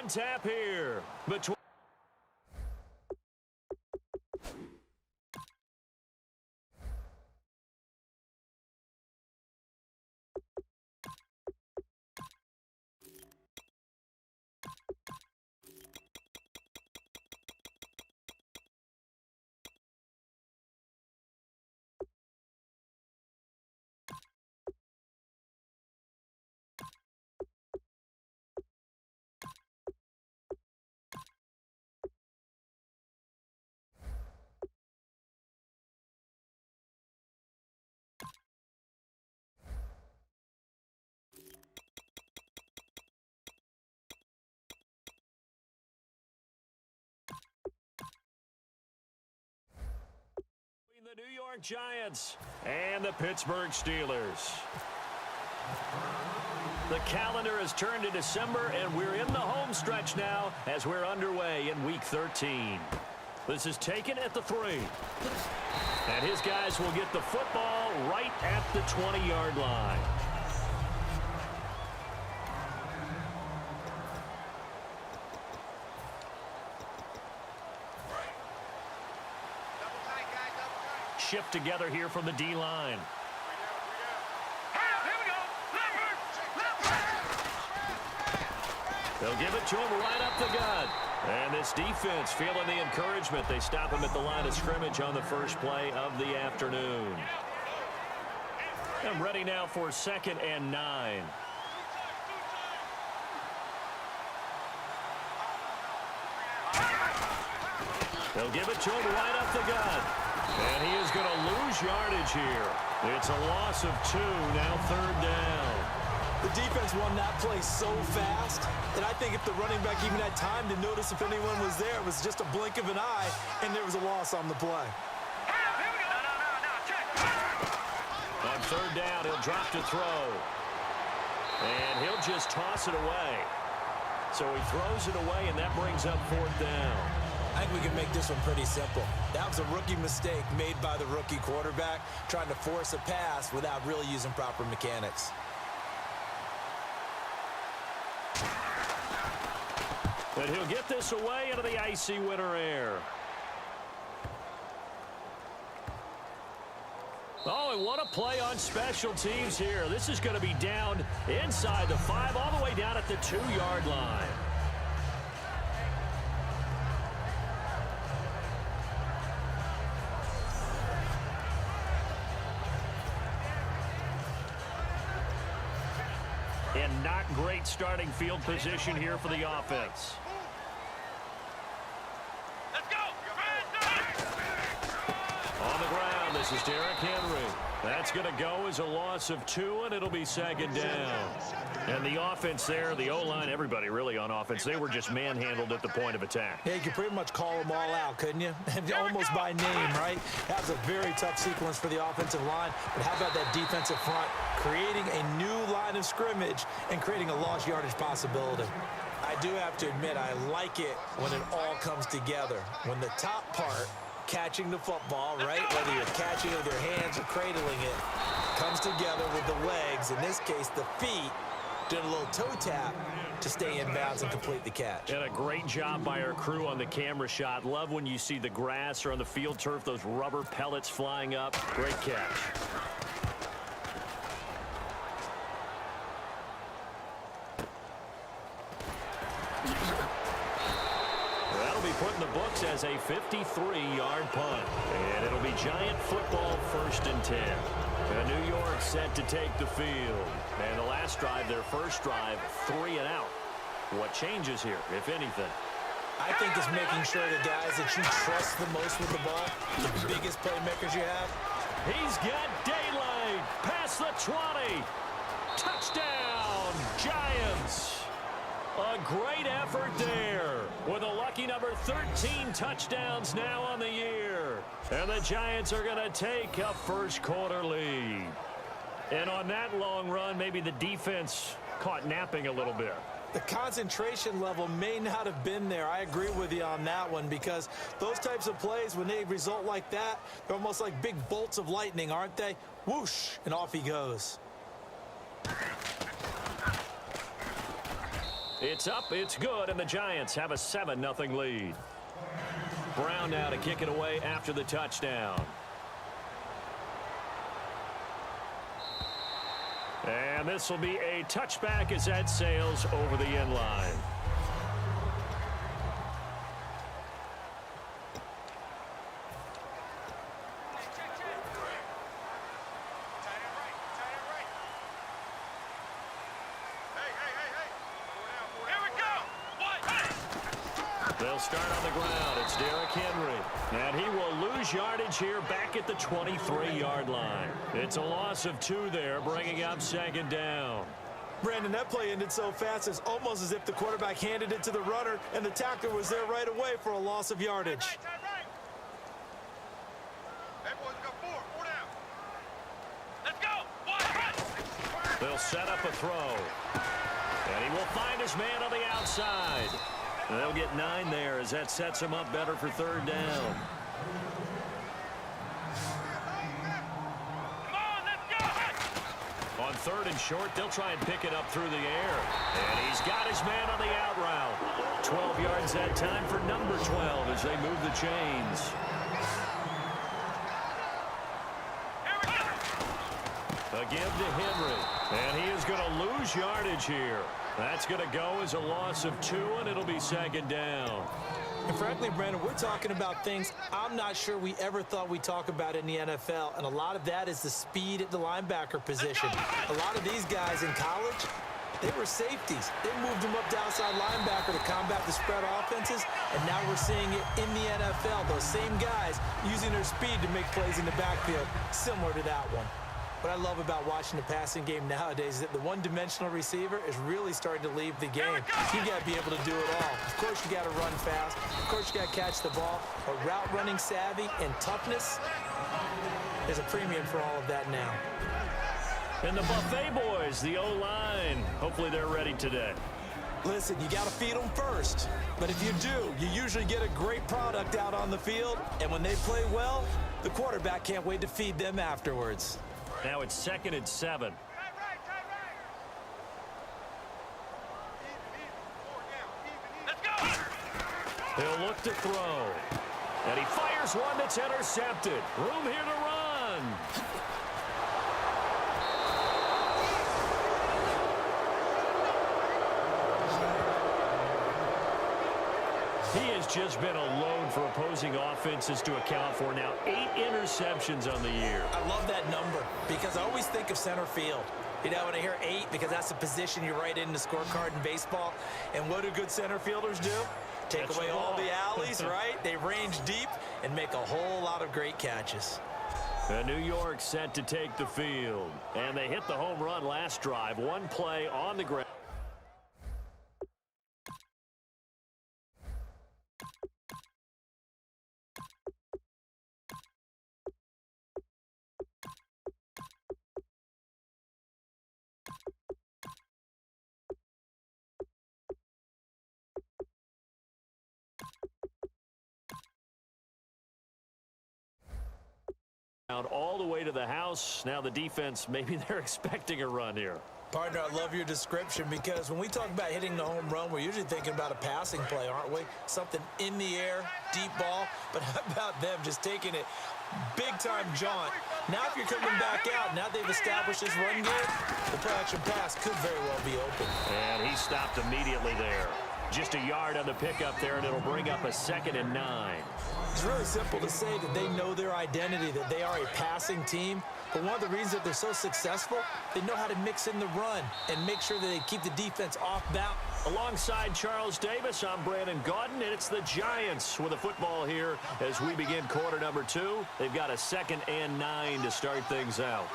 on tap here. Between the New York Giants and the Pittsburgh Steelers. The calendar has turned to December, and we're in the home stretch now as we're underway in Week 13. This is taken at the 3. And his guys will get the football right at the 20-yard line. Shift together here from the D-line. They'll give it to him right up the gut. And this defense feeling the encouragement. They stop him at the line of scrimmage on the first play of the afternoon. And ready now for 2nd and 9. They'll give it to him right up the gut. And he is going to lose yardage here. It's a loss of 2, now 3rd down. The defense won that play so fast that I think if the running back even had time to notice if anyone was there, it was just a blink of an eye, and there was a loss on the play. On 3rd down, he'll drop to throw. And he'll just toss it away. So he throws it away, and that brings up 4th down. I think we can make this one pretty simple. That was a rookie mistake made by the rookie quarterback, trying to force a pass without really using proper mechanics. But he'll get this away into the icy winter air. Oh, and what a play on special teams here. This is going to be down inside the 5, all the way down at the 2-yard line. And not great starting field position here for the offense. Let's go! On the ground, this is Derrick Henry. That's going to go as a loss of 2, and it'll be 2nd down. And the offense there, the O-line, everybody really on offense, they were just manhandled at the point of attack. Yeah, you could pretty much call them all out, couldn't you? Almost by name, right? That was a very tough sequence for the offensive line. But how about that defensive front creating a new line of scrimmage and creating a lost yardage possibility? I do have to admit, I like it when it all comes together. When the top part, catching the football, right, whether you're catching it with your hands or cradling it, comes together with the legs, in this case the feet, doing a little toe tap to stay in bounds and complete the catch. And a great job by our crew on the camera shot. Love when you see the grass or on the field turf, those rubber pellets flying up. Great catch. That'll be put in the books as a 53-yard punt. And it'll be Giant football, 1st and 10. And New York set to take the field. And the last drive, their first drive, 3 and out. What changes here, if anything? I think it's making sure the guys that you trust the most with the ball, the biggest playmakers you have. He's got daylight past the 20. Touchdown, Giants. A great effort there with a lucky number 13 touchdowns now on the year. And the Giants are going to take a first-quarter lead. And on that long run, maybe the defense caught napping a little bit. The concentration level may not have been there. I agree with you on that one, because those types of plays, when they result like that, they're almost like big bolts of lightning, aren't they? Whoosh, and off he goes. It's up, it's good, and the Giants have a 7-0 lead. Brown now to kick it away after the touchdown. And this will be a touchback as that sails over the end line. They'll start on the ground. It's Derrick Henry. And he will lose yardage here back at the 23-yard line. It's a loss of 2 there, bringing up 2nd down. Brandon, that play ended so fast, it's almost as if the quarterback handed it to the runner, and the tackler was there right away for a loss of yardage. They'll set up a throw. And he will find his man on the outside. They'll get 9 there as that sets him up better for 3rd down. On 3rd and short, they'll try and pick it up through the air. And he's got his man on the out route. 12 yards that time for number 12 as they move the chains. A give to Henry. And he is going to lose yardage here. That's going to go as a loss of 2, and it'll be 2nd down. And frankly, Brandon, we're talking about things I'm not sure we ever thought we'd talk about in the NFL, and a lot of that is the speed at the linebacker position. A lot of these guys in college, they were safeties. They moved them up to outside linebacker to combat the spread offenses, and now we're seeing it in the NFL. Those same guys using their speed to make plays in the backfield, similar to that one. What I love about watching the passing game nowadays is that the one-dimensional receiver is really starting to leave the game. You got to be able to do it all. Of course, you got to run fast. Of course, you got to catch the ball. But route running savvy and toughness, there's a premium for all of that now. And the Buffet boys, the O-line, hopefully they're ready today. Listen, you got to feed them first. But if you do, you usually get a great product out on the field. And when they play well, the quarterback can't wait to feed them afterwards. Now it's 2nd and 7. He'll look to throw. And he fires one that's intercepted. Room here to run. He has just been a load for opposing offenses to account for. Now 8 interceptions on the year. I love that number because I always think of center field. You know, when I hear 8, because that's the position you write in the scorecard in baseball. And what do good center fielders do? Take That's away all the the alleys, right? They range deep and make a whole lot of great catches. New York set to take the field. And they hit the home run last drive. 1 play on the ground. All the way to the house. Now the defense, maybe they're expecting a run here. Partner, I love your description because when we talk about hitting the home run, we're usually thinking about a passing play, aren't we? Something in the air, deep ball. But how about them just taking it big-time jaunt? Now if you're coming back out, now they've established this run game, the play-action pass could very well be open. And he stopped immediately there. Just a yard on the pickup there, and it'll bring up a 2nd and 9. It's really simple to say that they know their identity, that they are a passing team. But one of the reasons that they're so successful, they know how to mix in the run and make sure that they keep the defense off balance. Alongside Charles Davis, I'm Brandon Gaudin, and it's the Giants with the football here as we begin quarter number 2. They've got a 2nd and 9 to start things out.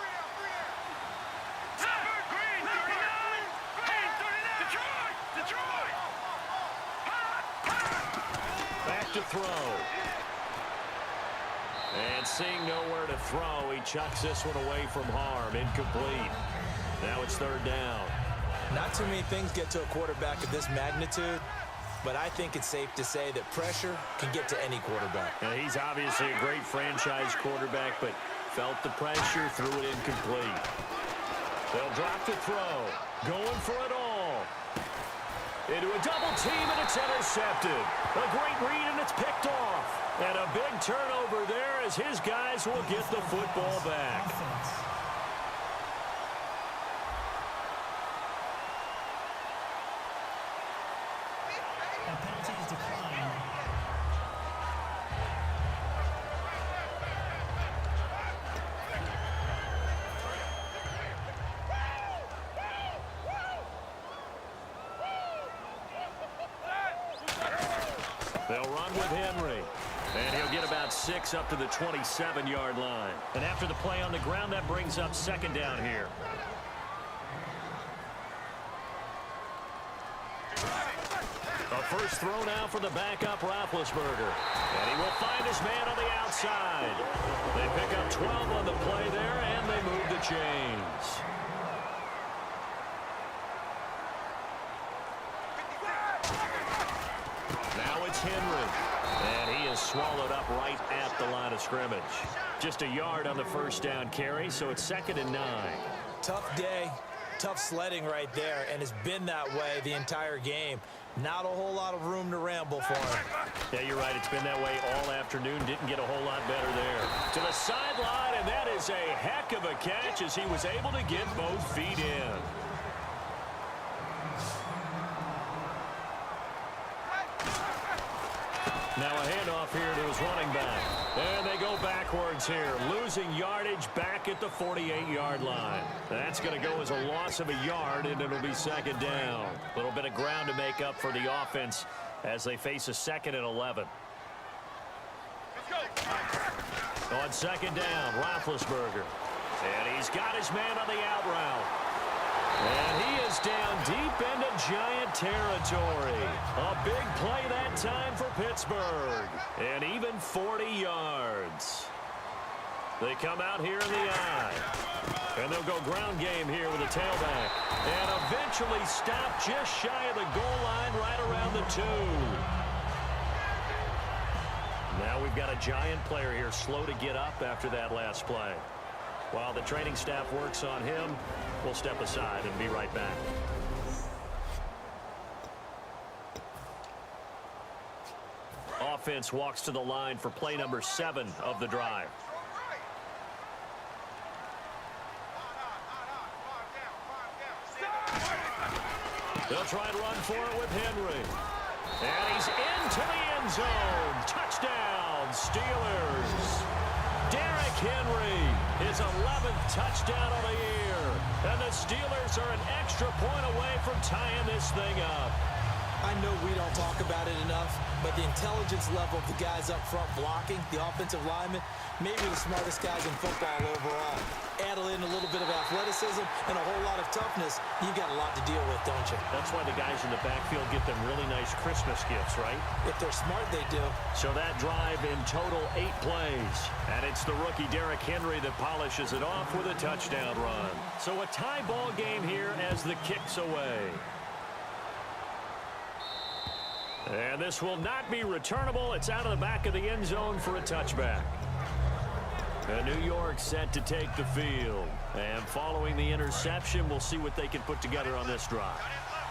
Back to throw. And seeing nowhere to throw, he chucks this one away from harm. Incomplete. Now it's 3rd down. Not too many things get to a quarterback of this magnitude, but I think it's safe to say that pressure can get to any quarterback. Now, he's obviously a great franchise quarterback, but felt the pressure, threw it incomplete. They'll drop to throw. Going for it all. Into a double team, and it's intercepted. A great read, and it's picked off. And a big turnover there as his guys will get the football back. A penalty is declined. They'll run with Henry. And he'll get about 6 up to the 27-yard line. And after the play on the ground, that brings up second down here. A first throw now for the backup Roethlisberger. And he will find his man on the outside. They pick up 12 on the play there, and they move the chains. Now it's Henry. And he is swallowed up right at the line of scrimmage. Just a yard on the first down carry, so it's 2nd and 9. Tough day, tough sledding right there, and it's been that way the entire game. Not a whole lot of room to ramble for him. Yeah, you're right. It's been that way all afternoon. Didn't get a whole lot better there. To the sideline, and that is a heck of a catch as he was able to get both feet in. Now a handoff here to his running back. And they go backwards here, losing yardage back at the 48-yard line. That's going to go as a loss of a yard, and it'll be 2nd down. A little bit of ground to make up for the offense as they face a 2nd and 11. On 2nd down, Roethlisberger. And he's got his man on the out route. And he is down deep into Giant territory. A big play that time for Pittsburgh. And even 40 yards. They come out here in the eye. And they'll go ground game here with a tailback. And eventually stop just shy of the goal line right around the 2. Now we've got a Giant player here slow to get up after that last play. While the training staff works on him, we'll step aside and be right back. Offense walks to the line for play number 7 of the drive. They'll try and run for it with Henry. And he's into the end zone. Touchdown, Steelers. Derrick Henry, his 11th touchdown of the year. And the Steelers are an extra point away from tying this thing up. I know we don't talk about it enough, but the intelligence level of the guys up front blocking, the offensive linemen, maybe the smartest guys in football overall. Add in a little bit of athleticism and a whole lot of toughness, you've got a lot to deal with, don't you? That's why the guys in the backfield get them really nice Christmas gifts, right? If they're smart, they do. So that drive in total 8 plays. And it's the rookie Derrick Henry that polishes it off with a touchdown run. So a tie ball game here as the kick's away. And this will not be returnable. It's out of the back of the end zone for a touchback. And New York set to take the field. And following the interception, we'll see what they can put together on this drive.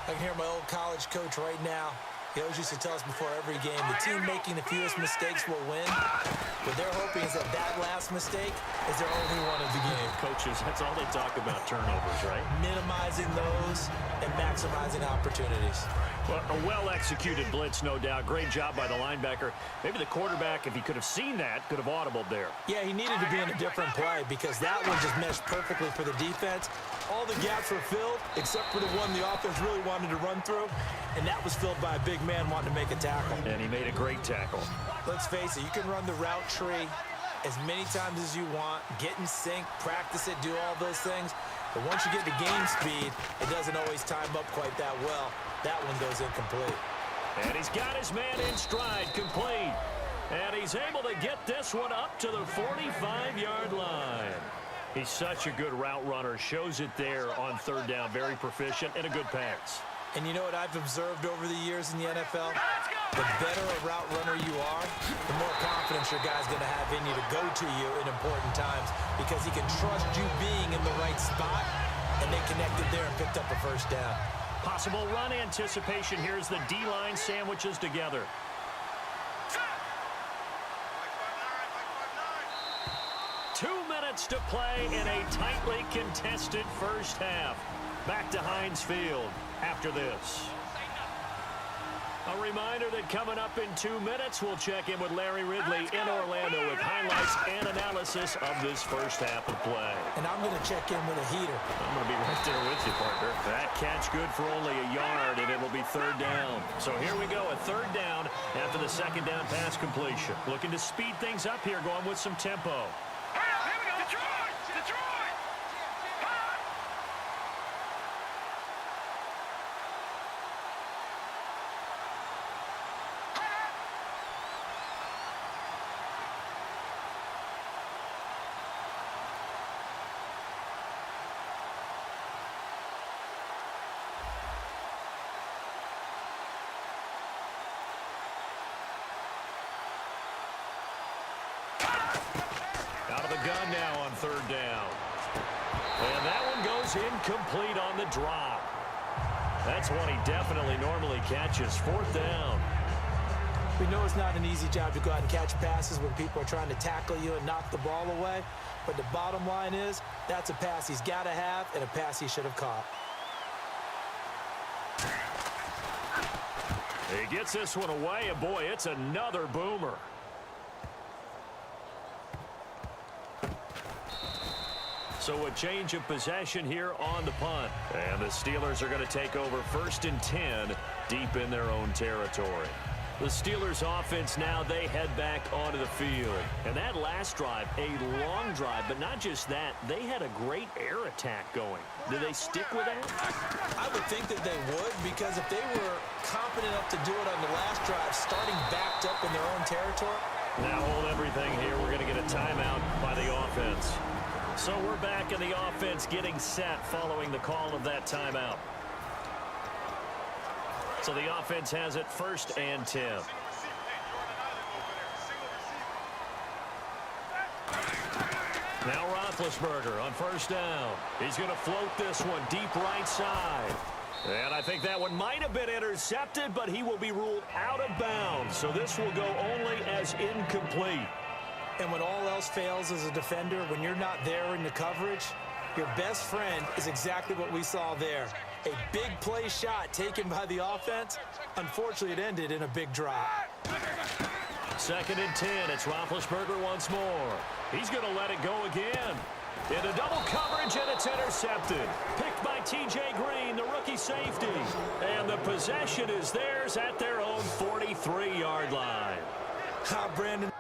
I can hear my old college coach right now. He always used to tell us before every game, the team making the fewest mistakes will win. What they're hoping is that that last mistake is their only one of the game. Coaches, that's all they talk about, turnovers, right? Minimizing those and maximizing opportunities. Well, a well-executed blitz, no doubt. Great job by the linebacker. Maybe the quarterback, if he could have seen that, could have audibled there. Yeah, he needed to be in a different play because that one just meshed perfectly for the defense. All the gaps were filled except for the one the offense really wanted to run through, and that was filled by a big man wanting to make a tackle. And he made a great tackle. Let's face it, you can run the route tree as many times as you want, get in sync, practice it, do all those things. But once you get to game speed, it doesn't always time up quite that well. That one goes incomplete. And he's got his man in stride, complete. And he's able to get this one up to the 45-yard line. He's such a good route runner. Shows it there on third down. Very proficient and a good pass. And you know what I've observed over the years in the NFL? The better a route runner you are, the more confidence your guy's going to have in you to go to you in important times because he can trust you being in the right spot, and they connected there and picked up a first down. Possible run anticipation. Here's the D-line sandwiches together. 2 minutes to play in a tightly contested first half. Back to Heinz Field after this. A reminder that coming up in 2 minutes, we'll check in with Larry Ridley in Orlando with highlights and analysis of this first half of play. And I'm going to check in with a heater. I'm going to be right there with you, partner. That catch good for only a yard, and it'll be third down. So here we go, a third down after the second down pass completion. Looking to speed things up here, going with some tempo. Out of the gun now on third down. And that one goes incomplete on the drop. That's one he definitely normally catches. Fourth down. We know it's not an easy job to go out and catch passes when people are trying to tackle you and knock the ball away. But the bottom line is, that's a pass he's got to have and a pass he should have caught. He gets this one away, and boy, it's another boomer. So a change of possession here on the punt. And the Steelers are going to take over 1st and 10 deep in their own territory. The Steelers offense now, they head back onto the field. And that last drive, a long drive, but not just that, they had a great air attack going. Do they stick with that? I would think that they would, because if they were confident enough to do it on the last drive, starting backed up in their own territory. Now hold everything here. We're going to get a timeout by the offense. So we're back in the offense getting set following the call of that timeout. So the offense has it 1st and 10. Now Roethlisberger on 1st down. He's going to float this one deep right side. And I think that one might have been intercepted, but he will be ruled out of bounds. So this will go only as incomplete. And when all else fails as a defender, when you're not there in the coverage, your best friend is exactly what we saw there. A big play shot taken by the offense. Unfortunately, it ended in a big drop. 2nd and 10. It's Roethlisberger once more. He's going to let it go again. Into double coverage, and it's intercepted. Picked by T.J. Green, the rookie safety. And the possession is theirs at their own 43-yard line. Brandon.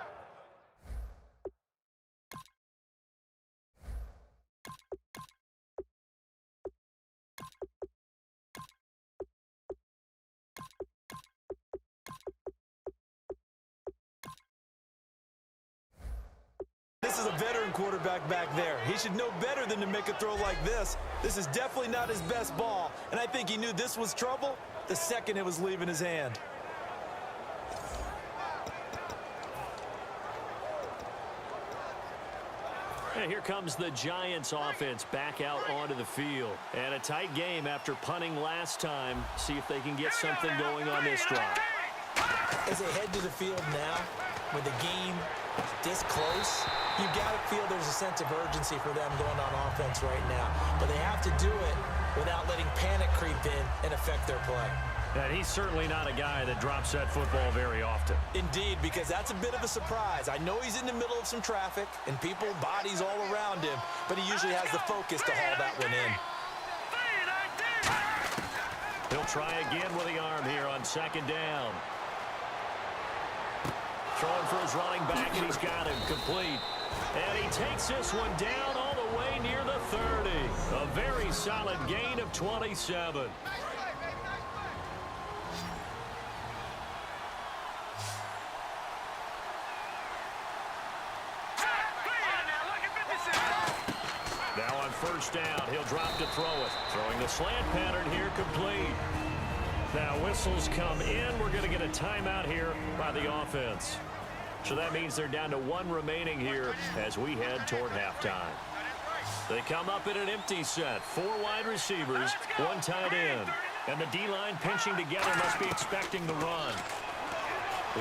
This is a veteran quarterback back there. He should know better than to make a throw like this. This is definitely not his best ball, and I think he knew this was trouble the second it was leaving his hand. And here comes the Giants offense back out onto the field. And a tight game after punting last time. See if they can get something going on this drive. As they head to the field now, with the game this close, you got to feel there's a sense of urgency for them going on offense right now. But they have to do it without letting panic creep in and affect their play. And he's certainly not a guy that drops that football very often. Indeed, because that's a bit of a surprise. I know he's in the middle of some traffic and people, bodies all around him, but he usually has the focus to haul that one in. He'll try again with the arm here on 2nd down. Throwing for his running back, and he's got him complete. And he takes this one down all the way near the 30. A very solid gain of 27. Now on 1st down, he'll drop to throw it. Throwing the slant pattern here, complete. Now whistles come in. We're going to get a timeout here by the offense. So that means they're down to 1 remaining here as we head toward halftime. They come up in an empty set. 4 wide receivers, 1 tight end. And the D-line pinching together must be expecting the run.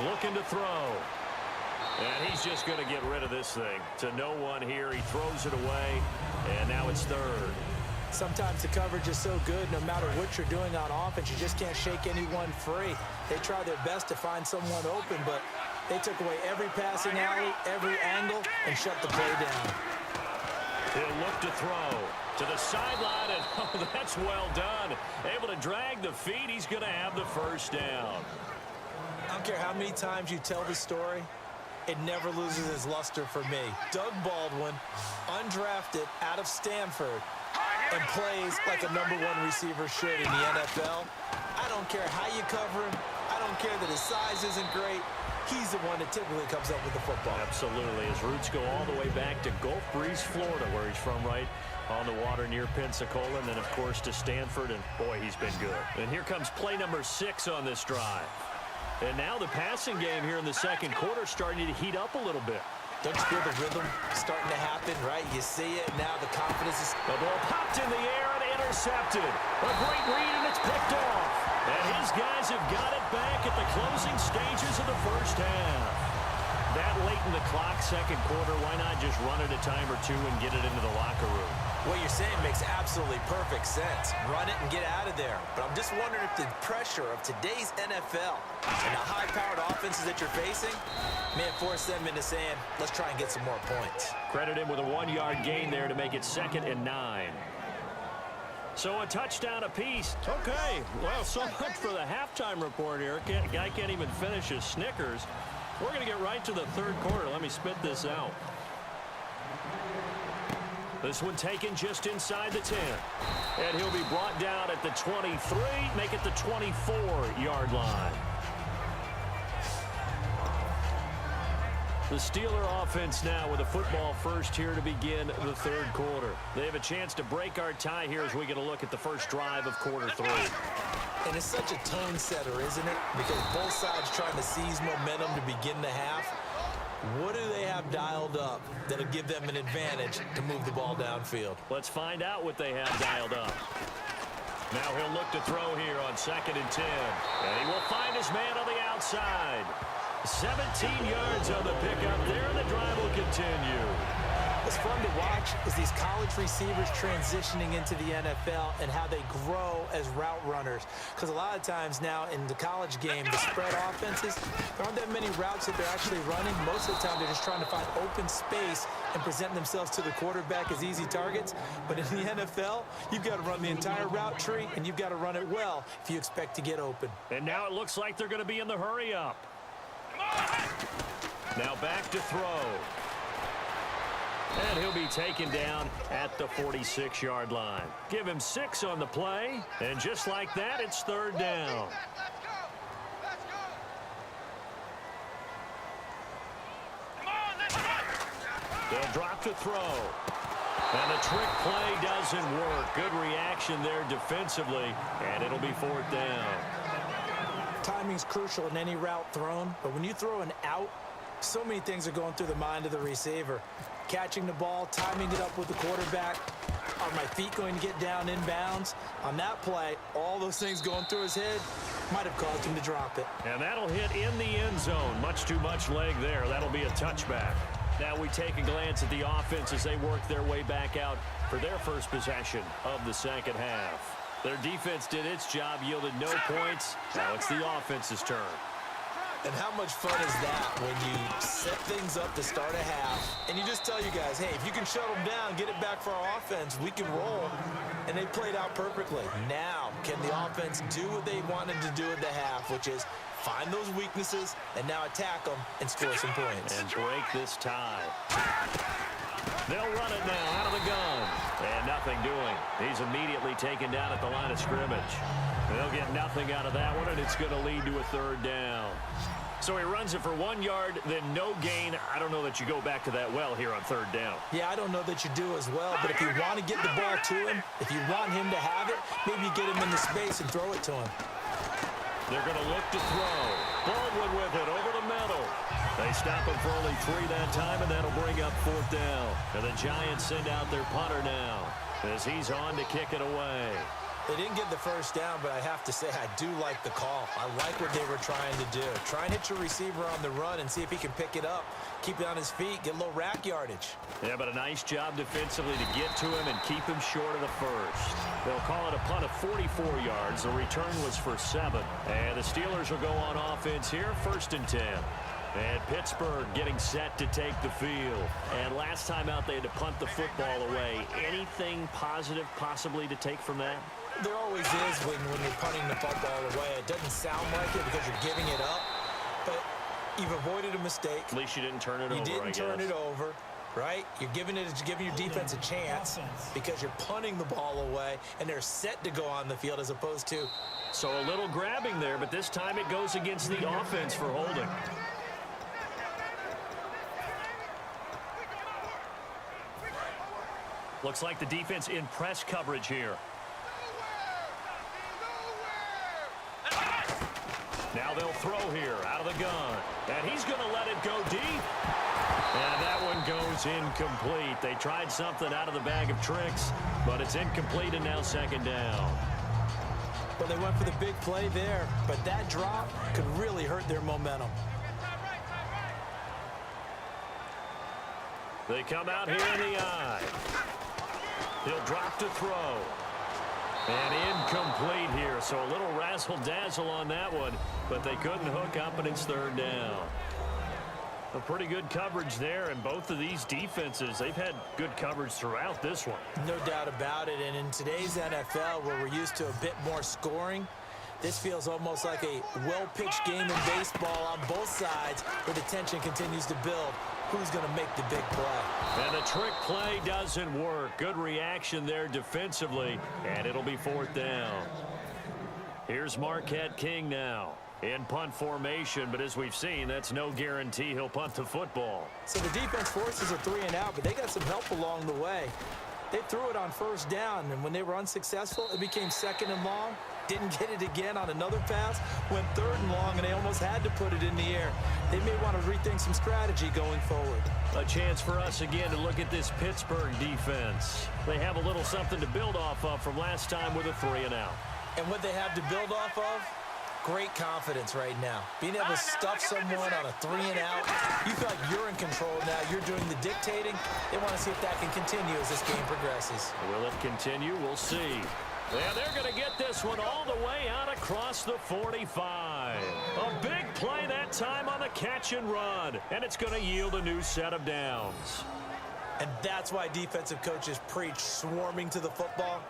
Looking to throw. And he's just going to get rid of this thing. To no one here. He throws it away. And now it's third. Sometimes the coverage is so good, no matter what you're doing on offense, you just can't shake anyone free. They try their best to find someone open, but they took away every passing alley, every angle, and shut the play down. He'll look to throw to the sideline, and oh, that's well done. Able to drag the feet. He's going to have the first down. I don't care how many times you tell the story, it never loses its luster for me. Doug Baldwin, undrafted out of Stanford, and plays like a #1 receiver should in the NFL. I don't care how you cover him. I don't care that his size isn't great. He's the one that typically comes up with the football. Absolutely. His roots go all the way back to Gulf Breeze, Florida, where he's from, right on the water near Pensacola, and then, of course, to Stanford, and boy, he's been good. And here comes play number 6 on this drive. And now the passing game here in the second quarter starting to heat up a little bit. Don't you feel the rhythm starting to happen, right? You see it, now the confidence is... The ball popped in the air and intercepted. A great read, and it's picked off. And his guys have got it back at the closing stages of the first half. That late in the clock, second quarter, why not just run it a time or two and get it into the locker room? What you're saying makes absolutely perfect sense. Run it and get out of there. But I'm just wondering if the pressure of today's NFL and the high-powered offenses that you're facing may have forced them into saying, let's try and get some more points. Credit him with a 1-yard gain there to make it 2nd and 9. So a touchdown apiece. Okay, well, so much for the halftime report here. Guy can't even finish his Snickers. We're going to get right to the third quarter. Let me spit this out. This one taken just inside the 10. And he'll be brought down at the 23, make it the 24-yard line. The Steeler offense now with a football first here to begin the third quarter. They have a chance to break our tie here as we get a look at the first drive of quarter 3. And it's such a tone setter, isn't it? Because both sides trying to seize momentum to begin the half. What do they have dialed up that'll give them an advantage to move the ball downfield? Let's find out what they have dialed up. Now he'll look to throw here on 2nd and 10. And he will find his man on the outside. 17 yards on the pickup there, and the drive will continue. What's fun to watch is these college receivers transitioning into the NFL and how they grow as route runners. Because a lot of times now in the college game, the spread offenses, there aren't that many routes that they're actually running. Most of the time, they're just trying to find open space and present themselves to the quarterback as easy targets. But in the NFL, you've got to run the entire route tree, and you've got to run it well if you expect to get open. And now it looks like they're going to be in the hurry-up. Now back to throw. And he'll be taken down at the 46-yard line. Give him 6 on the play, and just like that, it's third down. They'll drop to throw. And the trick play doesn't work. Good reaction there defensively, and it'll be 4th down. Timing's crucial in any route thrown, but when you throw an out, so many things are going through the mind of the receiver. Catching the ball, timing it up with the quarterback. Are my feet going to get down inbounds? On that play, all those things going through his head might have caused him to drop it. And that'll hit in the end zone. Much too much leg there. That'll be a touchback. Now we take a glance at the offense as they work their way back out for their first possession of the second half. Their defense did its job, yielded no points. Now it's the offense's turn. And how much fun is that when you set things up to start a half and you just tell you guys, hey, if you can shut them down, get it back for our offense, we can roll. And they played out perfectly. Now, can the offense do what they wanted to do at the half, which is find those weaknesses and now attack them and score some points. And break this tie. They'll run it now out of the gun. And nothing doing. He's immediately taken down at the line of scrimmage. They'll get nothing out of that one, and it's going to lead to a third down. So he runs it for 1 yard, then no gain. I don't know that you go back to that well here on third down. Yeah, I don't know that you do as well, but if you want to get the ball to him, if you want him to have it, maybe you get him in the space and throw it to him. They're going to look to throw. Baldwin with it over the middle. They stop him for only 3 that time, and that'll bring up 4th down. And the Giants send out their punter now as he's on to kick it away. They didn't get the first down, but I have to say I do like the call. I like what they were trying to do. Try and hit your receiver on the run and see if he can pick it up, keep it on his feet, get a little rack yardage. Yeah, but a nice job defensively to get to him and keep him short of the first. They'll call it a punt of 44 yards. The return was for 7. And the Steelers will go on offense here, 1st and 10. And Pittsburgh getting set to take the field. And last time out, they had to punt the football away. Anything positive possibly to take from that? There always is when you're punting the football away. It doesn't sound like it because you're giving it up, but you've avoided a mistake. At least you didn't turn it over, You didn't turn it over, right? You're giving your defense a chance because you're punting the ball away, and they're set to go on the field as opposed to... So a little grabbing there, but this time it goes against the offense for holding. Looks like the defense in press coverage here. Now they'll throw here out of the gun. And he's going to let it go deep. And that one goes incomplete. They tried something out of the bag of tricks, but it's incomplete and now 2nd down. Well, they went for the big play there, but that drop could really hurt their momentum. They come out here in the eye. He'll drop to throw. And incomplete here, so a little razzle-dazzle on that one, but they couldn't hook up, and it's 3rd down. A pretty good coverage there, and both of these defenses, they've had good coverage throughout this one. No doubt about it, and in today's NFL, where we're used to a bit more scoring, this feels almost like a well-pitched game in baseball on both sides, where the tension continues to build. Who's going to make the big play? And the trick play doesn't work. Good reaction there defensively, and it'll be 4th down. Here's Marquette King now in punt formation, but as we've seen, that's no guarantee he'll punt the football. So the defense forces a 3 and out, but they got some help along the way. They threw it on 1st down, and when they were unsuccessful, it became 2nd and long. Didn't get it again on another pass, went 3rd and long, and they almost had to put it in the air. They may want to rethink some strategy going forward. A chance for us again to look at this Pittsburgh defense. They have a little something to build off of from last time with a 3 and out. And what they have to build off of? Great confidence right now. Being able to stuff someone on a 3 and out, you feel like you're in control now. You're doing the dictating. They want to see if that can continue as this game progresses. Will it continue? We'll see. And they're going to get this one all the way out across the 45. A big play that time on the catch and run. And it's going to yield a new set of downs. And that's why defensive coaches preach swarming to the football.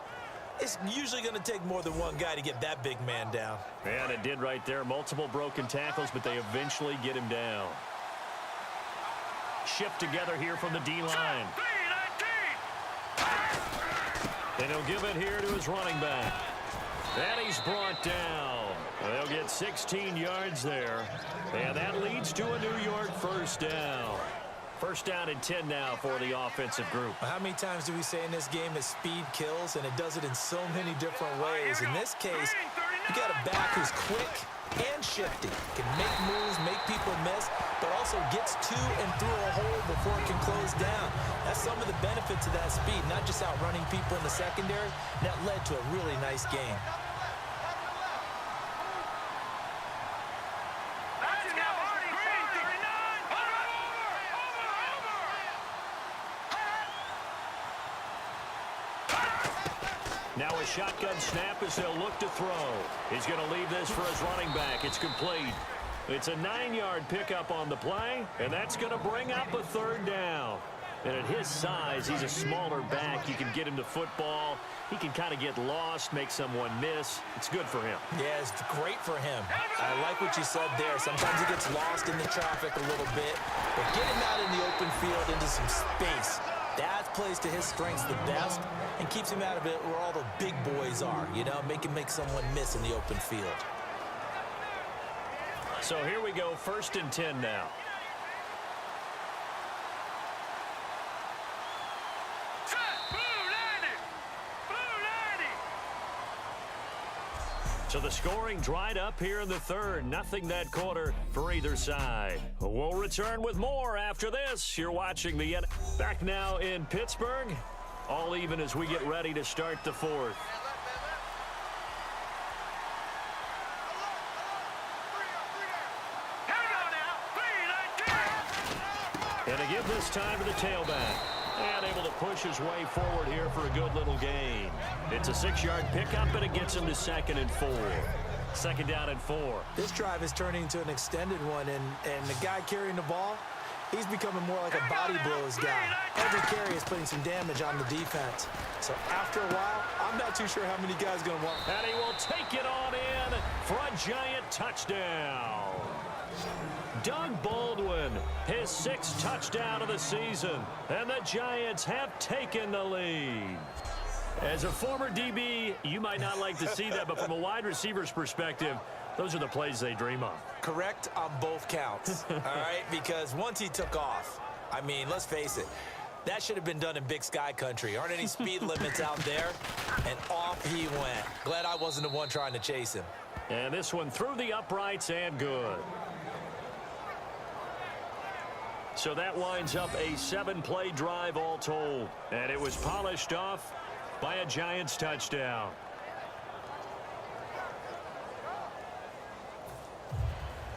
It's usually going to take more than one guy to get that big man down. And it did right there. Multiple broken tackles, but they eventually get him down. Shift together here from the D-line. And he'll give it here to his running back. And he's brought down. They'll get 16 yards there. And that leads to a New York 1st down. 1st down and 10 now for the offensive group. How many times do we say in this game that speed kills, and it does it in so many different ways? In this case, you got a back who's quick and shifty, can make moves, make people miss, but also gets to and through a hole before it can close down. That's some of the benefits of that speed, not just outrunning people in the secondary. And that led to a really nice game. Now a shotgun snap as they'll look to throw. He's going to leave this for his running back. It's complete. It's a 9-yard pickup on the play, and that's going to bring up a 3rd down. And at his size, he's a smaller back. You can get him to football. He can kind of get lost, make someone miss. It's good for him. Yeah, it's great for him. I like what you said there. Sometimes he gets lost in the traffic a little bit, but get him out in the open field into some space. That plays to his strengths the best and keeps him out of it where all the big boys are, you know, make someone miss in the open field. So here we go, 1st and 10 now. So the scoring dried up here in the 3rd. Nothing that quarter for either side. We'll return with more after this. You're watching the back now in Pittsburgh. All even as we get ready to start the 4th. they give this time to the tailback. And able to push his way forward here for a good little gain. It's a 6-yard pickup, and it gets him to 2nd and 4. 2nd down and 4. This drive is turning into an extended one, and the guy carrying the ball, he's becoming more like a body blows guy. Every carry is putting some damage on the defense. So after a while, I'm not too sure how many guys are going to want. And he will take it on in for a giant touchdown. Doug Baldwin, his 6th touchdown of the season, and the Giants have taken the lead. As a former DB, you might not like to see that, but from a wide receiver's perspective, those are the plays they dream of. Correct on both counts, all right? Because once he took off, I mean, let's face it, that should have been done in Big Sky country. Aren't any speed limits out there? And off he went. Glad I wasn't the one trying to chase him. And this one through the uprights and good. So that winds up a 7-play drive all told. And it was polished off by a Giants touchdown.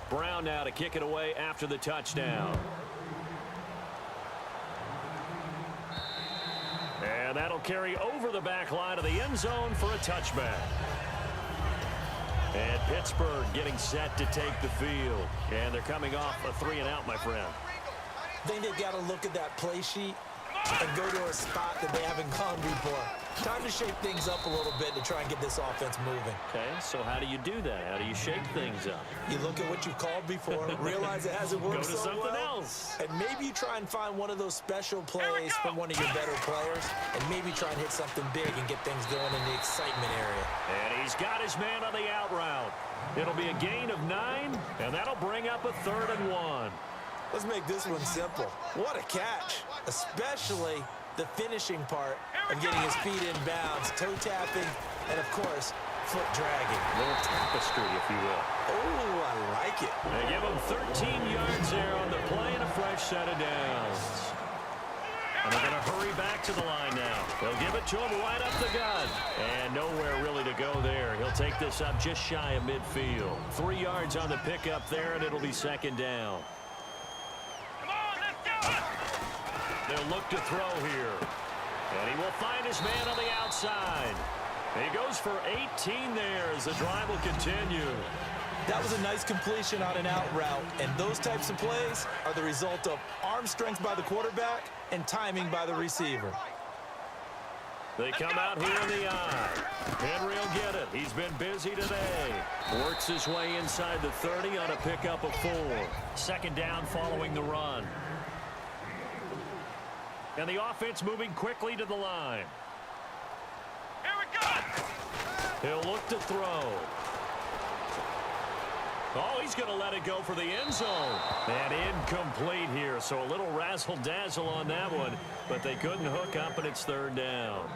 Brown now to kick it away after the touchdown. And that'll carry over the back line of the end zone for a touchback. And Pittsburgh getting set to take the field. And they're coming off a 3-and-out, my friend. I think they've got to look at that play sheet and go to a spot that they haven't gone before. Time to shake things up a little bit to try and get this offense moving. Okay, so how do you do that? How do you shake things up? You look at what you've called before, realize it hasn't worked Go to so something well, else. and maybe you try and find one of those special plays from one of your better players, and maybe try and hit something big and get things going in the excitement area. And he's got his man on the out route. It'll be a gain of 9, and that'll bring up a 3rd and 1. Let's make this one simple. What a catch, especially the finishing part of getting his feet in bounds, toe tapping, and of course, foot dragging. A little tapestry, if you will. Oh, I like it. They give him 13 yards there on the play and a fresh set of downs. And they're going to hurry back to the line now. They'll give it to him right up the gut. And nowhere really to go there. He'll take this up just shy of midfield. 3 yards on the pickup there, and it'll be 2nd down. They'll look to throw here. And he will find his man on the outside. He goes for 18 there as the drive will continue. That was a nice completion on an out route, and those types of plays are the result of arm strength by the quarterback and timing by the receiver. They come out here in the eye. Henry will get it. He's been busy today. Works his way inside the 30 on a pickup of 4. 2nd down following the run. And the offense moving quickly to the line. Here we go. He'll look to throw. Oh, he's going to let it go for the end zone. And incomplete here, so a little razzle-dazzle on that one. But they couldn't hook up, and it's 3rd down.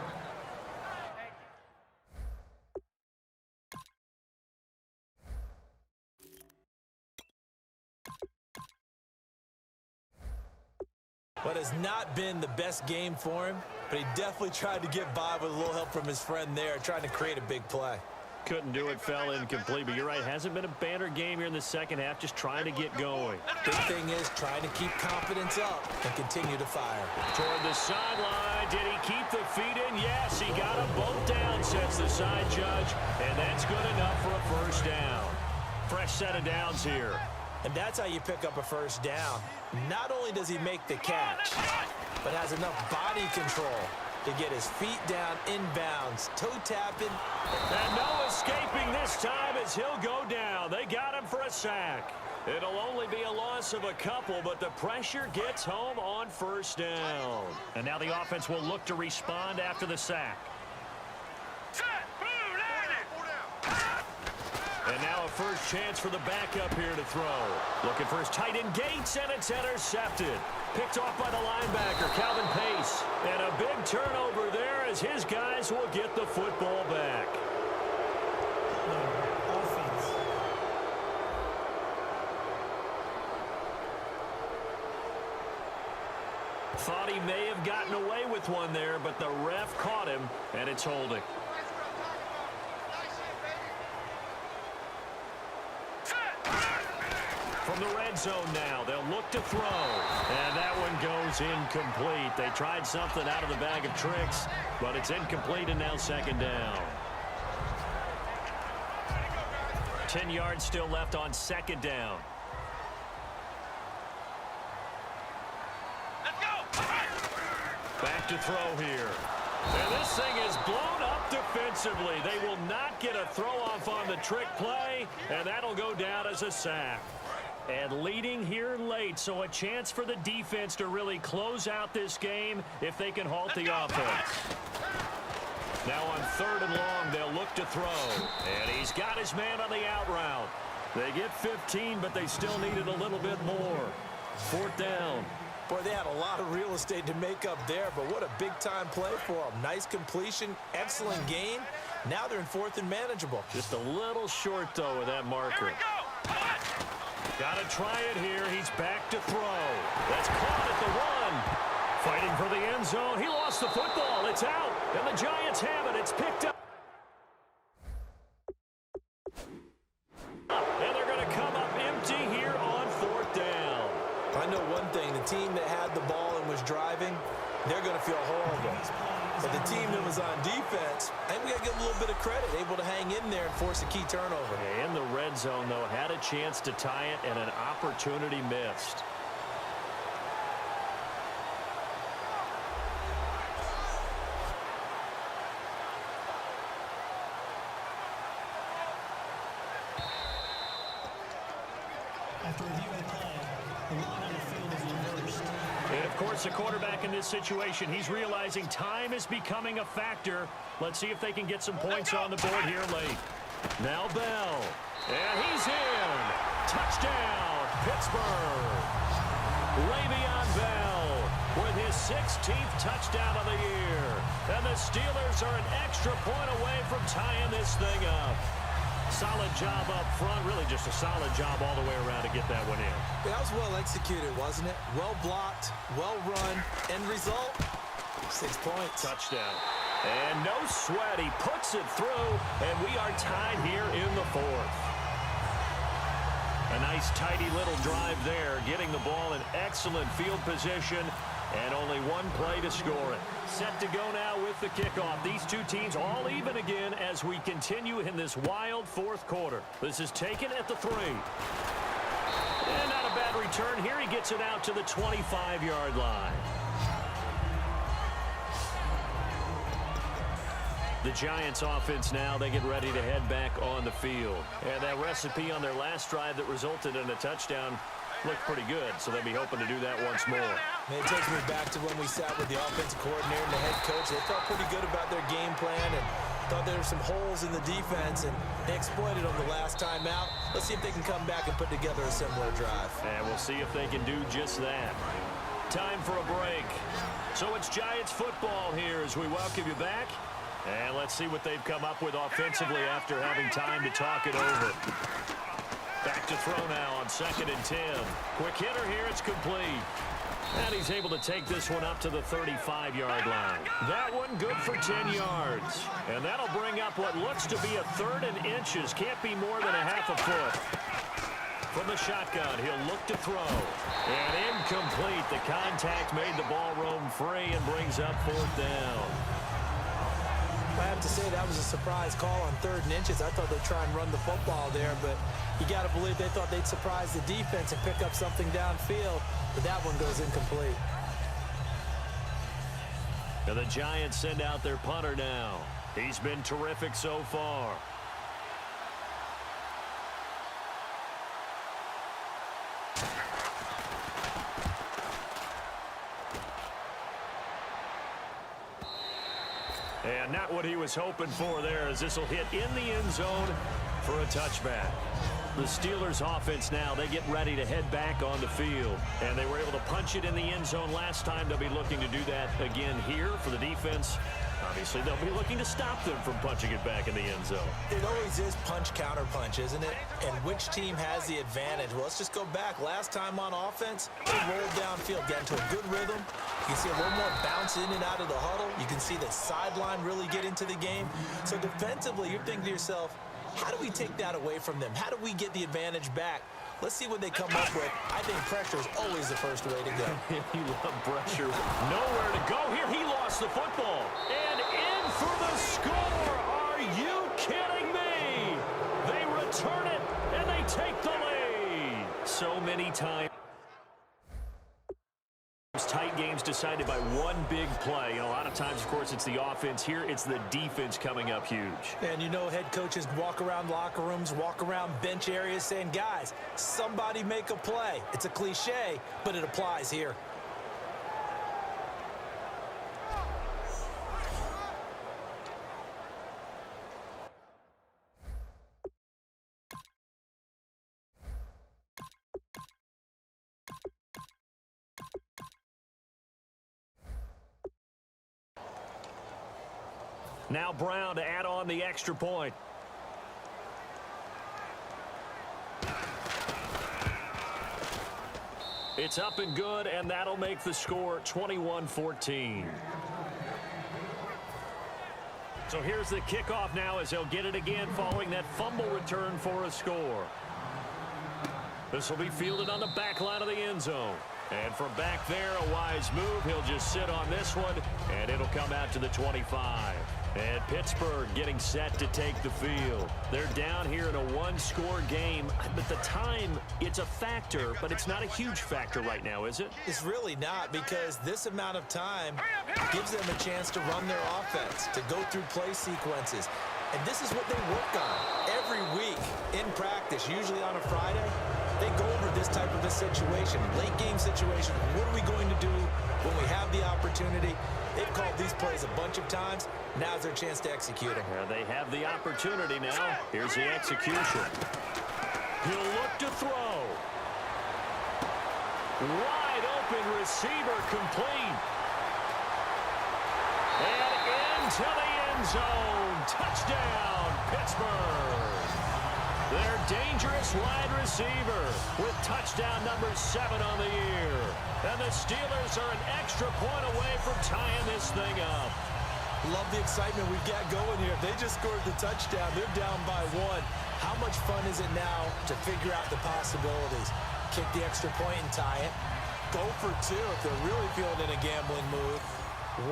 What has not been the best game for him, but he definitely tried to get by with a little help from his friend there, trying to create a big play. Couldn't do it, fell incomplete, but you're right, hasn't been a banner game here in the second half, just trying to get going. Big thing is trying to keep confidence up and continue to fire. Toward the sideline, did he keep the feet in? Yes, he got them both down, says the side judge, and that's good enough for a 1st down. Fresh set of downs here. And that's how you pick up a 1st down. Not only does he make the catch, but has enough body control to get his feet down inbounds, toe tapping. And no escaping this time as he'll go down. They got him for a sack. It'll only be a loss of a couple, but the pressure gets home on 1st down. And now the offense will look to respond after the sack. And now a first chance for the backup here to throw. Looking for his tight end Gates, and it's intercepted. Picked off by the linebacker, Calvin Pace. And a big turnover there as his guys will get the football back. Offense. Thought he may have gotten away with one there, but the ref caught him, and it's holding. From the red zone now, they'll look to throw. And that one goes incomplete. They tried something out of the bag of tricks, but it's incomplete and now second down. 10 yards still left on second down. Let's go. Back to throw here. And this thing is blown up defensively. They will not get a throw-off on the trick play, and that'll go down as a sack. And leading here late, so a chance for the defense to really close out this game if they can halt the offense. Now on 3rd and long, they'll look to throw. And he's got his man on the out route. They get 15, but they still needed a little bit more. 4th down. Boy, they had a lot of real estate to make up there, but what a big-time play for them. Nice completion, excellent gain. Now they're in 4th and manageable. Just a little short, though, with that marker. Here we go. Got to try it here. He's back to throw. That's caught at the 1. Fighting for the end zone. He lost the football. It's out. And the Giants have it. It's picked up. And they're going to come up empty here on 4th down. I know one thing. The team that had the ball and was driving, they're going to feel horrible. But the team that was on defense, I think we got to give them a little bit of credit, able to hang in there and force a key turnover. In the red zone, though, had a chance to tie it and an opportunity missed. After reviewing the play, the line on the field is reversed. And, of course, the quarterback in this situation, he's realizing time is becoming a factor. Let's see if they can get some points on the board here late. Now Bell. And he's in. Touchdown, Pittsburgh. Le'Veon Bell with his 16th touchdown of the year. And the Steelers are an extra point away from tying this thing up. Solid job up front, really just a solid job all the way around to get that one in. That was well executed, wasn't it? Well blocked, well run. End result, 6 points. Touchdown. And no sweat, he puts it through, and we are tied here in the 4th. A nice tidy little drive there, getting the ball in excellent field position, and only one play to score it. Set to go now with the kickoff. These two teams all even again as we continue in this wild 4th quarter. This is taken at the 3. And not a bad return here. He gets it out to the 25-yard line. The Giants offense now, they get ready to head back on the field. And that recipe on their last drive that resulted in a touchdown looked pretty good, so they'll be hoping to do that once more. It takes me back to when we sat with the offensive coordinator and the head coach. They felt pretty good about their game plan and thought there were some holes in the defense, and they exploited them the last time out. Let's see if they can come back and put together a similar drive. And we'll see if they can do just that. Time for a break. So it's Giants football here as we welcome you back. And let's see what they've come up with offensively after having time to talk it over. Back to throw now on 2nd and 10. Quick hitter here, it's complete. And he's able to take this one up to the 35-yard line. That one good for 10 yards. And that'll bring up what looks to be a 3rd and inches. Can't be more than a half a foot. From the shotgun, he'll look to throw. And incomplete. The contact made the ball roam free and brings up 4th down. I have to say that was a surprise call on 3rd and inches. I thought they'd try and run the football there, but you got to believe they thought they'd surprise the defense and pick up something downfield, but that one goes incomplete. And the Giants send out their punter now. He's been terrific so far. And not what he was hoping for there, as this will hit in the end zone for a touchback. The Steelers offense now, they get ready to head back on the field. And they were able to punch it in the end zone last time. They'll be looking to do that again here for the defense. Obviously, they'll be looking to stop them from punching it back in the end zone. It always is punch-counter-punch, isn't it? And which team has the advantage? Well, let's just go back. Last time on offense, they rolled downfield, got into a good rhythm. You can see a little more bounce in and out of the huddle. You can see the sideline really get into the game. So defensively, you're thinking to yourself, how do we take that away from them? How do we get the advantage back? Let's see what they come up with. I think pressure is always the first way to go. You love pressure. Nowhere to go here. He lost the football. And in for the score. Are you kidding me? They return it, and they take the lead. So many times. Tight games decided by one big play. A lot of times, of course, it's the offense. Here, it's the defense coming up huge. And you know, head coaches walk around locker rooms, walk around bench areas saying, guys, somebody make a play. It's a cliche, but it applies here. Now Brown to add on the extra point. It's up and good, and that'll make the score 21-14. So here's the kickoff now as they'll get it again following that fumble return for a score. This will be fielded on the back line of the end zone. And from back there, a wise move. He'll just sit on this one, and it'll come out to the 25. And Pittsburgh getting set to take the field. They're down here in a one-score game. But the time, it's a factor, but it's not a huge factor right now, is it? It's really not, because this amount of time gives them a chance to run their offense, to go through play sequences. And this is what they work on every week in practice, usually on a Friday. They go over this type of a situation, late game situation. What are we going to do when we have the opportunity? They've called these plays a bunch of times. Now's their chance to execute them. Yeah, they have the opportunity now. Here's the execution. He'll look to throw. Wide open receiver complete. And into the end zone. Touchdown, Pittsburgh. Their dangerous wide receiver with touchdown number 7 on the year. And the Steelers are an extra point away from tying this thing up. Love the excitement we've got going here. They just scored the touchdown. They're down by 1. How much fun is it now to figure out the possibilities? Kick the extra point and tie it. Go for 2 if they're really feeling in a gambling mood.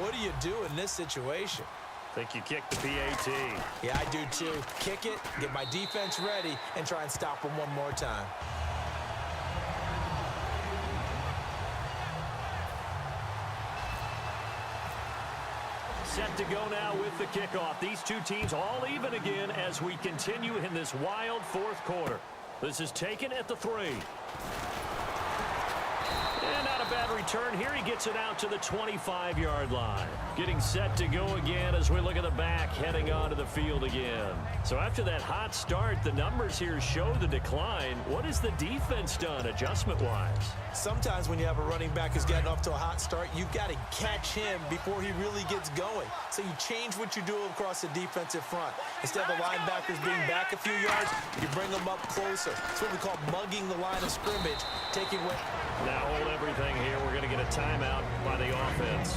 What do you do in this situation? Think you kick the PAT. Yeah, I do too. Kick it, get my defense ready, and try and stop them one more time. Set to go now with the kickoff. These two teams all even again as we continue in this wild fourth quarter. This is taken at the 3. And not a bad return here. He gets it out to the 25-yard line. Getting set to go again as we look at the back, heading onto the field again. So after that hot start, the numbers here show the decline. What has the defense done adjustment-wise? Sometimes when you have a running back who's gotten off to a hot start, you've got to catch him before he really gets going. So you change what you do across the defensive front. Instead of the linebackers being back a few yards, you bring them up closer. It's what we call mugging the line of scrimmage, taking what... Now hold everything here. We're going to get a timeout by the offense.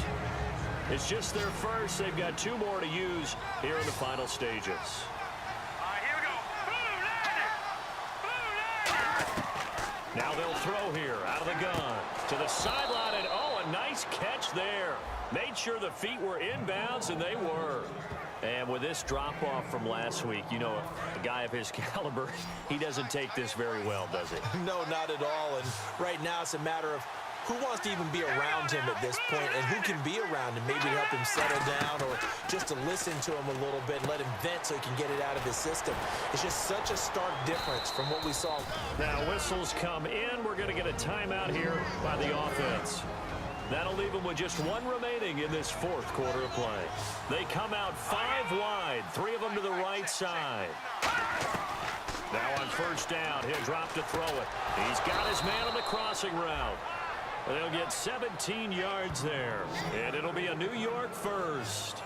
It's just their first. They've got 2 more to use here in the final stages. Here we go. Now they'll throw here out of the gun to the sideline, and oh, a nice catch there. Made sure the feet were inbounds, and they were. And with this drop-off from last week, you know, a guy of his caliber, he doesn't take this very well, does he? No, not at all. And right now it's a matter of who wants to even be around him at this point and who can be around him, maybe to help him settle down or just to listen to him a little bit and let him vent so he can get it out of his system. It's just such a stark difference from what we saw. Now whistles come in. We're going to get a timeout here by the offense. That'll leave them with just 1 remaining in this fourth quarter of play. They come out 5 wide, 3 of them to the right side. Now on first down, he'll drop to throw it. He's got his man on the crossing route. They'll get 17 yards there, and it'll be a New York first.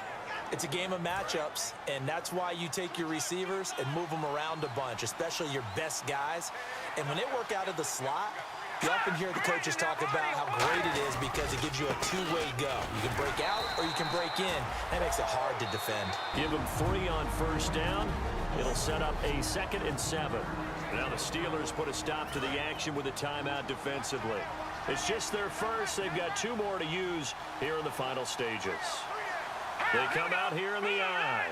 It's a game of matchups, and that's why you take your receivers and move them around a bunch, especially your best guys. And when they work out of the slot, you often hear the coaches talk about how great it is because it gives you a 2-way go. You can break out or you can break in. That makes it hard to defend. Give them 3 on first down. It'll set up a 2nd and 7. Now the Steelers put a stop to the action with a timeout defensively. It's just their first. They've got 2 more to use here in the final stages. They come out here in the eye.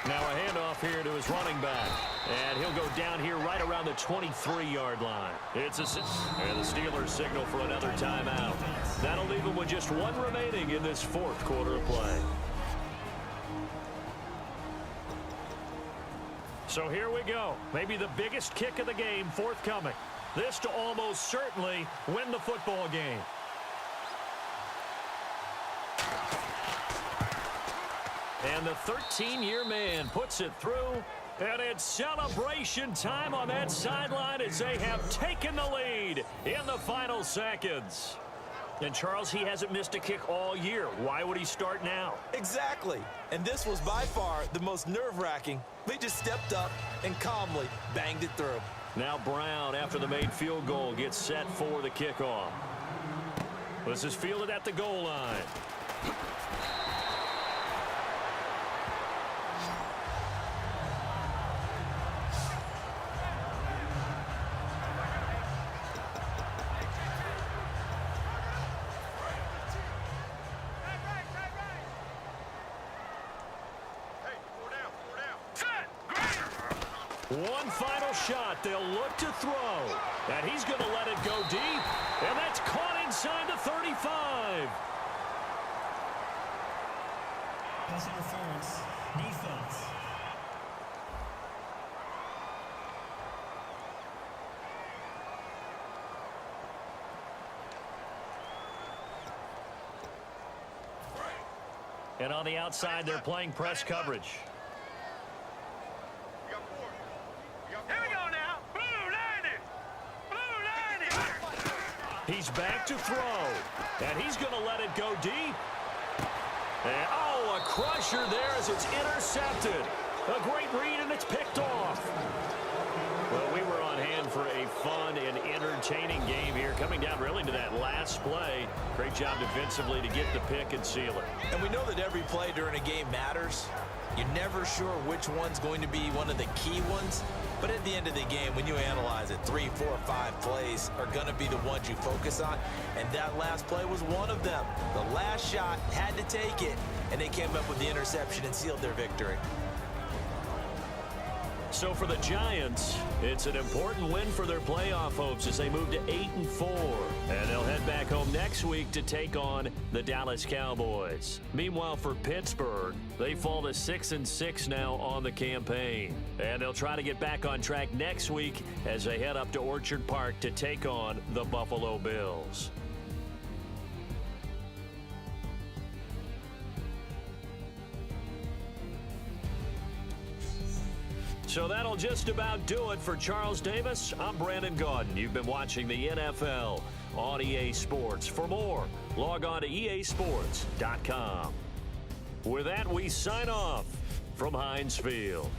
Now a handoff here to his running back. And he'll go down here right around the 23-yard line. And the Steelers signal for another timeout. That'll leave them with just 1 remaining in this 4th quarter of play. So here we go. Maybe the biggest kick of the game forthcoming. This to almost certainly win the football game. And the 13-year man puts it through. And it's celebration time on that sideline as they have taken the lead in the final seconds. And, Charles, he hasn't missed a kick all year. Why would he start now? Exactly. And this was by far the most nerve-wracking. They just stepped up and calmly banged it through. Now Brown, after the made field goal, gets set for the kickoff. This is fielded at the goal line. One final shot. They'll look to throw. And he's going to let it go deep. And that's caught inside the 35. Pass interference. Defense. And on the outside, they're playing press coverage. Here we go now. Blue 90. Blue 90. He's back to throw. And he's going to let it go deep. And, oh, a crusher there as it's intercepted. A great read, and it's picked off. Well, we were on hand for a fun and entertaining game here, coming down really to that last play. Great job defensively to get the pick and seal it. And we know that every play during a game matters. You're never sure which one's going to be one of the key ones. But at the end of the game, when you analyze it, 3, 4, 5 plays are going to be the ones you focus on. And that last play was one of them. The last shot had to take it, and they came up with the interception and sealed their victory. So for the Giants, it's an important win for their playoff hopes as they move to 8-4. And they'll head back home next week to take on the Dallas Cowboys. Meanwhile, for Pittsburgh, they fall to 6-6 now on the campaign. And they'll try to get back on track next week as they head up to Orchard Park to take on the Buffalo Bills. So that'll just about do it for Charles Davis. I'm Brandon Gaudin. You've been watching the NFL on EA Sports. For more, log on to easports.com. With that, we sign off from Heinz Field.